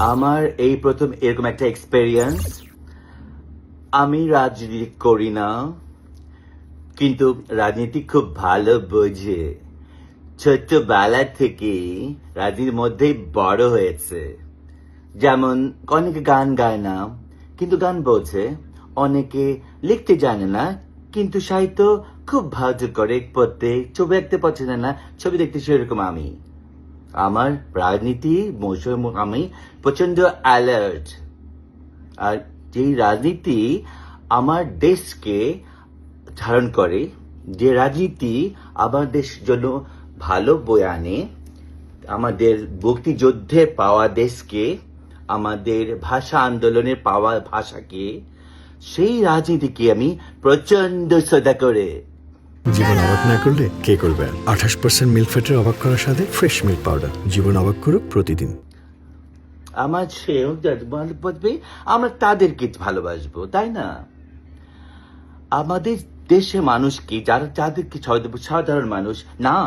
আমার এই প্রথম এরকম একটা এক্সপেরিয়েন্স। আমি রাজনীতি করি না, কিন্তু রাজনীতি খুব ভালো বোঝে। ছোট্টবেলা থেকে রাজনীতির মধ্যেই বড় হয়েছে। যেমন অনেকে গান গায় না, কিন্তু গান বোঝে। অনেকে লিখতে জানে না, কিন্তু সাহিত্য খুব ভালো করে পড়তে। ছবি আঁকতে পছন্দ না, ছবি দেখতে সেরকম আমি। আমার রাজনীতি আমি প্রচন্ড অ্যালার্ট। আর যেই রাজনীতি আমার দেশকে ধারণ করে, যে রাজনীতি আমার দেশ জন্য ভালো বয়ে আনে, আমাদের মুক্তিযুদ্ধে পাওয়া দেশকে, আমাদের ভাষা আন্দোলনের পাওয়া ভাষাকে, সেই রাজনীতিকে আমি প্রচন্ড শ্রদ্ধা করে। জীবন অবাক না করলে কে করবে? 28% মিল্ক ফ্যাটের অবাক করার সাথে ফ্রেশ মিল্ক পাউডার। জীবন অবাক করুক প্রতিদিন। আমার সেও বলবে, আমরা তাদেরকে ভালোবাসবো, তাই না? আমাদের দেশে মানুষ কি, যাদেরকে সাধারণ মানুষ না,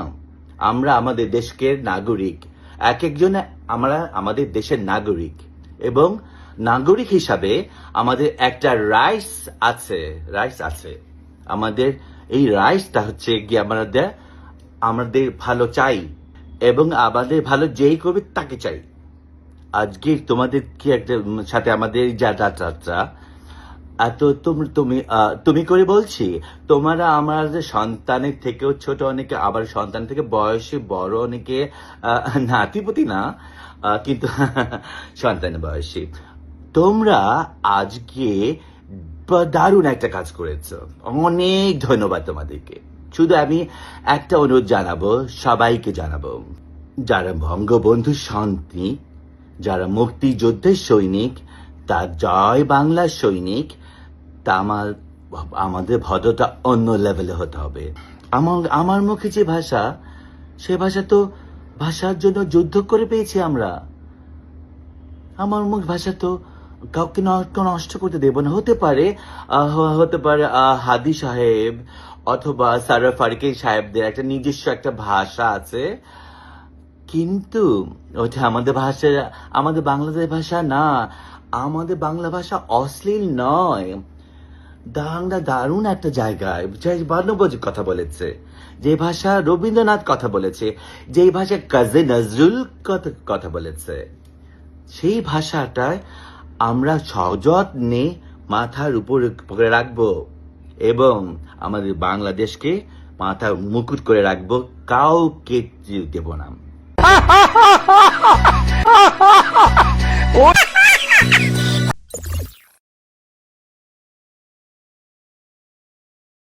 আমরা আমাদের দেশকে নাগরিক। এক একজন আমরা আমাদের দেশের নাগরিক, এবং নাগরিক হিসাবে আমাদের একটা রাইটস আছে। আমাদের এই রাইটসটা হচ্ছে গিয়ে আমাদের ভালো চাই, এবং আমাদের ভালো যেই করবে তাকে চাই। আজকে তোমাদের কি একটা সাথে আমাদের যা যাত্রা এত তুমি করে বলছি, তোমরা আমাদের সন্তানের থেকেও ছোট, অনেকে আবার সন্তান থেকে বয়সে বড়, অনেকে নাতিপতি না, কিন্তু সন্তানের বয়সী। তোমরা আজকে দারুণ একটা কাজ করেছো, অনেক ধন্যবাদ তোমাদেরকে। শুধু আমি একটা অনুরোধ জানাবো, সবাইকে জানাবো, যারা বঙ্গবন্ধু সৈনিক, যারা মুক্তিযুদ্ধের সৈনিক, তা জয় বাংলার সৈনিক, তা আমাদের ভদ্রতা অন্য লেভেলে হতে হবে। আমার মুখে যে ভাষা, সে ভাষা তো ভাষার জন্য যুদ্ধ করে পেয়েছি আমরা। আমার মুখ ভাষা তো কাউকে নষ্ট করতে দেব না। হতে পারে হাদি সাহেব অথবা সারার ফারুকী সাহেবদের একটা নিজস্ব একটা ভাষা আছে, কিন্তু ওটা আমাদের ভাষা, আমাদের বাংলাদেশ ভাষা না। আমাদের বাংলা ভাষা অশ্লীল নয়, বাংলা দারুণ একটা জায়গায় বাল্যবজ কথা বলেছে, যে ভাষা রবীন্দ্রনাথ কথা বলেছে, যে ভাষা কাজী নজরুল কথা বলেছে, সেই ভাষাটায় আমরা সযত্নে মাথার উপরে রাখবো, এবং আমাদের বাংলাদেশকে মাথার মুকুট করে রাখবো, কাউকে দেব না।